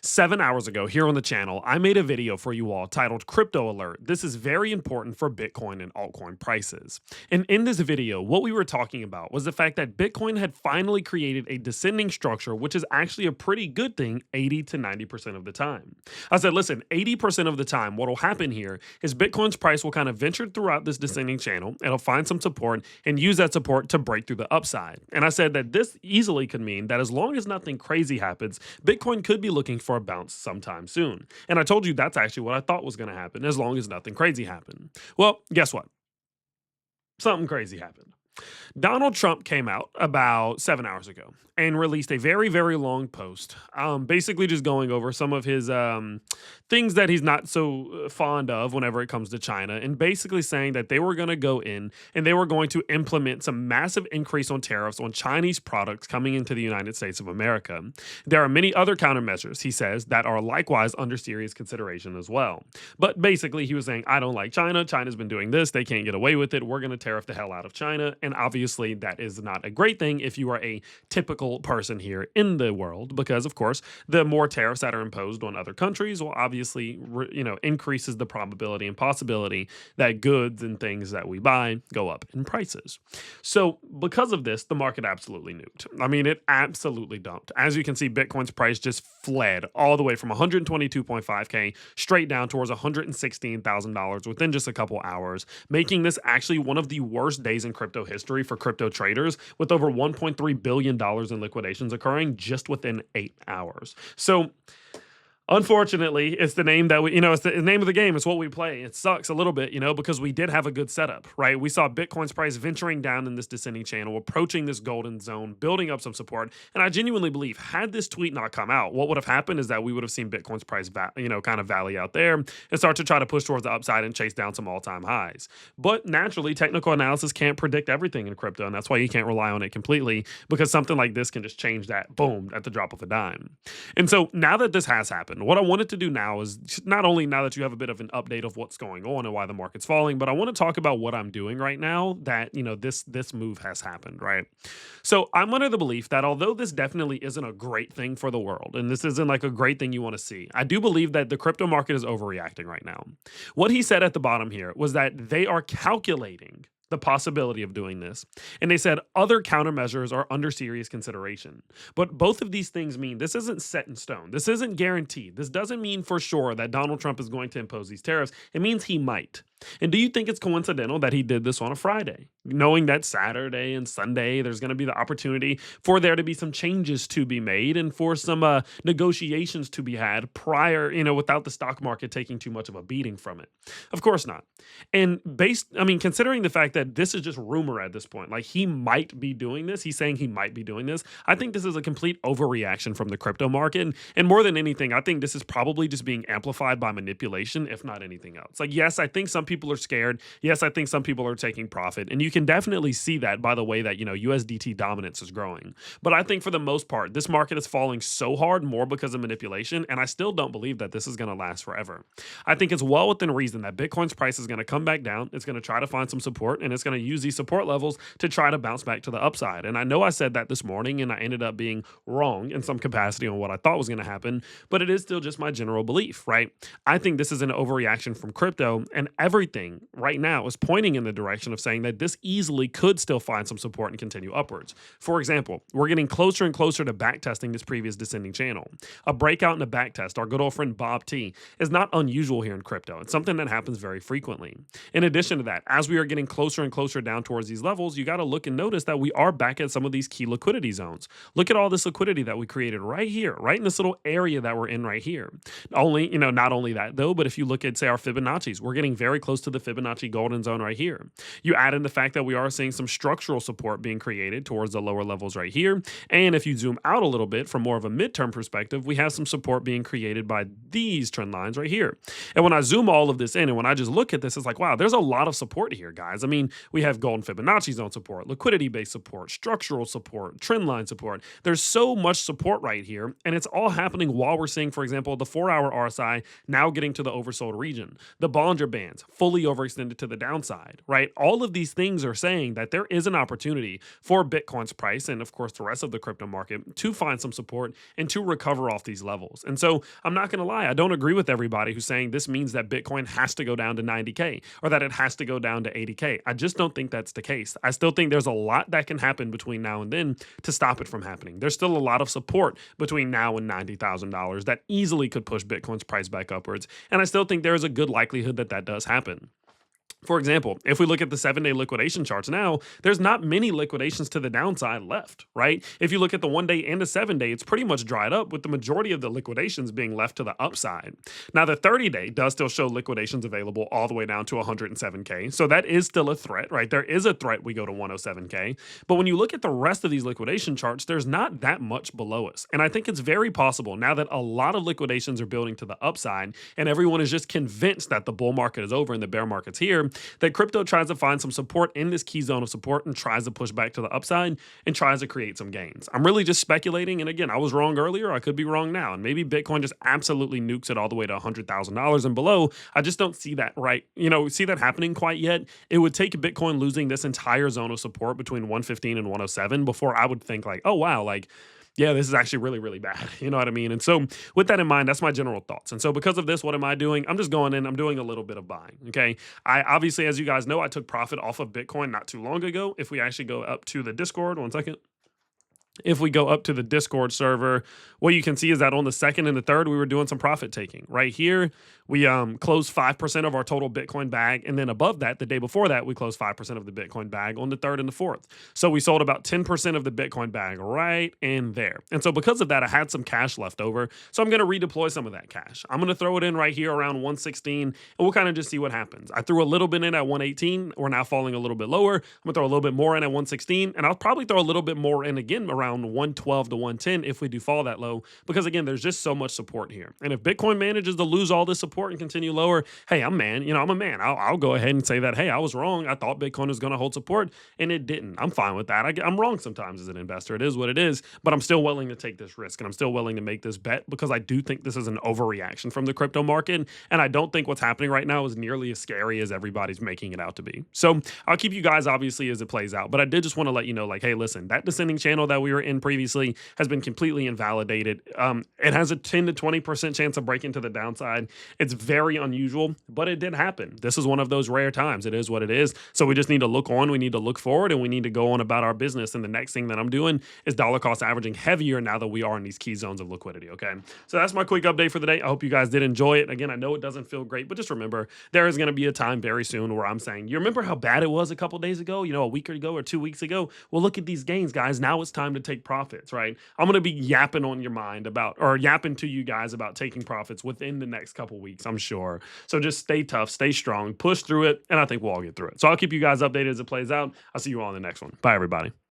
7 hours ago here on the channel, I made a video for you all titled Crypto Alert. This is very important for Bitcoin and altcoin prices. And in this video, what we were talking about was the fact that Bitcoin had finally created a descending structure, which is actually a pretty good thing 80 to 90% of the time. I said, listen, 80% of the time, what will happen here is Bitcoin's price will kind of venture throughout this descending channel. It'll find some support and use that support to break through the upside. And I said that this easily could mean that as long as nothing crazy happens, Bitcoin could be looking for a bounce sometime soon. And I told you that's actually what I thought was going to happen as long as nothing crazy happened. Well, guess what? Something crazy happened. Donald Trump came out about 7 hours ago and released a very, very long post, basically just going over some of his things that he's not so fond of whenever it comes to China, and basically saying that they were going to go in and they were going to implement some massive increase on tariffs on Chinese products coming into the United States of America. There are many other countermeasures, he says, that are likewise under serious consideration as well. But basically, he was saying, I don't like China. China's been doing this. They can't get away with it. We're going to tariff the hell out of China. And obviously, that is not a great thing if you are a typical person here in the world, because, of course, the more tariffs that are imposed on other countries will obviously, increases the probability and possibility that goods and things that we buy go up in prices. So because of this, the market absolutely nuked. I mean, it absolutely dumped. As you can see, Bitcoin's price just fled all the way from 122.5K straight down towards $116,000 within just a couple hours, making this actually one of the worst days in crypto history for crypto traders, with over $1.3 billion in liquidations occurring just within 8 hours. So unfortunately, it's the name that it's the name of the game. It's what we play. It sucks a little bit, because we did have a good setup, right? We saw Bitcoin's price venturing down in this descending channel, approaching this golden zone, building up some support. And I genuinely believe, had this tweet not come out, what would have happened is that we would have seen Bitcoin's price, kind of valley out there and start to try to push towards the upside and chase down some all-time highs. But naturally, technical analysis can't predict everything in crypto, and that's why you can't rely on it completely, because something like this can just change that, boom, at the drop of a dime. And so now that this has happened, what I wanted to do now is not only now that you have a bit of an update of what's going on and why the market's falling, but I want to talk about what I'm doing right now that, this move has happened, right? So I'm under the belief that although this definitely isn't a great thing for the world, and this isn't like a great thing you want to see, I do believe that the crypto market is overreacting right now. What he said at the bottom here was that they are calculating the possibility of doing this. And they said other countermeasures are under serious consideration. But both of these things mean this isn't set in stone. This isn't guaranteed. This doesn't mean for sure that Donald Trump is going to impose these tariffs. It means he might. And do you think it's coincidental that he did this on a Friday, knowing that Saturday and Sunday there's going to be the opportunity for there to be some changes to be made and for some negotiations to be had prior, without the stock market taking too much of a beating from it? Of course not. And considering the fact that this is just rumor at this point, like he might be doing this, he's saying he might be doing this, I think this is a complete overreaction from the crypto market. And more than anything, I think this is probably just being amplified by manipulation, if not anything else. Like, yes, I think some people are scared. Yes, I think some people are taking profit. And you can definitely see that by the way that, USDT dominance is growing. But I think for the most part, this market is falling so hard more because of manipulation. And I still don't believe that this is going to last forever. I think it's well within reason that Bitcoin's price is going to come back down. It's going to try to find some support, and it's going to use these support levels to try to bounce back to the upside. And I know I said that this morning, and I ended up being wrong in some capacity on what I thought was going to happen, but it is still just my general belief, right? I think this is an overreaction from crypto, and everything right now is pointing in the direction of saying that this easily could still find some support and continue upwards. For example, we're getting closer and closer to backtesting this previous descending channel. A breakout and a backtest, our good old friend Bob T, is not unusual here in crypto. It's something that happens very frequently. In addition to that, as we are getting closer and closer down towards these levels, you got to look and notice that we are back at some of these key liquidity zones. Look at all this liquidity that we created right here, right in this little area that we're in right here. Not only that though, but if you look at, say, our Fibonacci's, we're getting very close to the Fibonacci golden zone right here. You add in the fact that we are seeing some structural support being created towards the lower levels right here. And if you zoom out a little bit from more of a midterm perspective, we have some support being created by these trend lines right here. And when I zoom all of this in, and when I just look at this, it's like, wow, there's a lot of support here, guys. I mean, we have golden Fibonacci zone support, liquidity-based support, structural support, trend line support. There's so much support right here, and it's all happening while we're seeing, for example, the 4-hour RSI now getting to the oversold region. The Bollinger Bands, fully overextended to the downside, right? All of these things are saying that there is an opportunity for Bitcoin's price and, of course, the rest of the crypto market to find some support and to recover off these levels. And so I'm not going to lie, I don't agree with everybody who's saying this means that Bitcoin has to go down to 90K or that it has to go down to 80K. I just don't think that's the case. I still think there's a lot that can happen between now and then to stop it from happening. There's still a lot of support between now and $90,000 that easily could push Bitcoin's price back upwards. And I still think there is a good likelihood that that does happen. For example, if we look at the 7-day liquidation charts now, there's not many liquidations to the downside left, right? If you look at the 1-day and the 7-day, it's pretty much dried up with the majority of the liquidations being left to the upside. Now, the 30-day does still show liquidations available all the way down to 107K. So that is still a threat, right? There is a threat we go to 107K. But when you look at the rest of these liquidation charts, there's not that much below us. And I think it's very possible now that a lot of liquidations are building to the upside and everyone is just convinced that the bull market is over and the bear market's here, that crypto tries to find some support in this key zone of support and tries to push back to the upside and tries to create some gains. I'm really just speculating. And again, I was wrong earlier. I could be wrong now. And maybe Bitcoin just absolutely nukes it all the way to $100,000 and below. I just don't see that see that happening quite yet. It would take Bitcoin losing this entire zone of support between 115 and 107 before I would think like, oh, wow, like, yeah, this is actually really, really bad. You know what I mean? And so with that in mind, that's my general thoughts. And so because of this, what am I doing? I'm just going in, I'm doing a little bit of buying. Okay. I obviously, as you guys know, I took profit off of Bitcoin not too long ago. If we actually go up to the Discord, one second. If we go up to the Discord server, what you can see is that on the second and the third, we were doing some profit taking. Right here, we closed 5% of our total Bitcoin bag. And then above that, the day before that, we closed 5% of the Bitcoin bag on the third and the fourth. So we sold about 10% of the Bitcoin bag right in there. And so because of that, I had some cash left over. So I'm going to redeploy some of that cash. I'm going to throw it in right here around 116, and we'll kind of just see what happens. I threw a little bit in at 118. We're now falling a little bit lower. I'm going to throw a little bit more in at 116, and I'll probably throw a little bit more in again around 112 to 110 if we do fall that low, because again, there's just so much support here. And if Bitcoin manages to lose all this support and continue lower, hey, I'm a man. I'll go ahead and say that, hey, I was wrong. I thought Bitcoin was going to hold support and it didn't. I'm fine with that. I'm wrong sometimes as an investor. It is what it is, but I'm still willing to take this risk and I'm still willing to make this bet because I do think this is an overreaction from the crypto market. And I don't think what's happening right now is nearly as scary as everybody's making it out to be. So I'll keep you guys obviously as it plays out, but I did just want to let you know, like, hey, listen, that descending channel that we were in previously has been completely invalidated. It has a 10 to 20% chance of breaking to the downside. It's very unusual, but it did happen. This is one of those rare times. It is what it is. So we just need to look on, we need to look forward, and we need to go on about our business. And the next thing that I'm doing is dollar cost averaging heavier now that we are in these key zones of liquidity. Okay. So that's my quick update for the day. I hope you guys did enjoy it. Again, I know it doesn't feel great, but just remember there is going to be a time very soon where I'm saying, you remember how bad it was a couple days ago, a week ago or 2 weeks ago? Well, look at these gains, guys. Now it's time to take profits, right? I'm going to be yapping on your mind about, or yapping to you guys about taking profits within the next couple weeks, I'm sure. So just stay tough, stay strong, push through it, and I think we'll all get through it. So I'll keep you guys updated as it plays out. I'll see you all in the next one. Bye, everybody.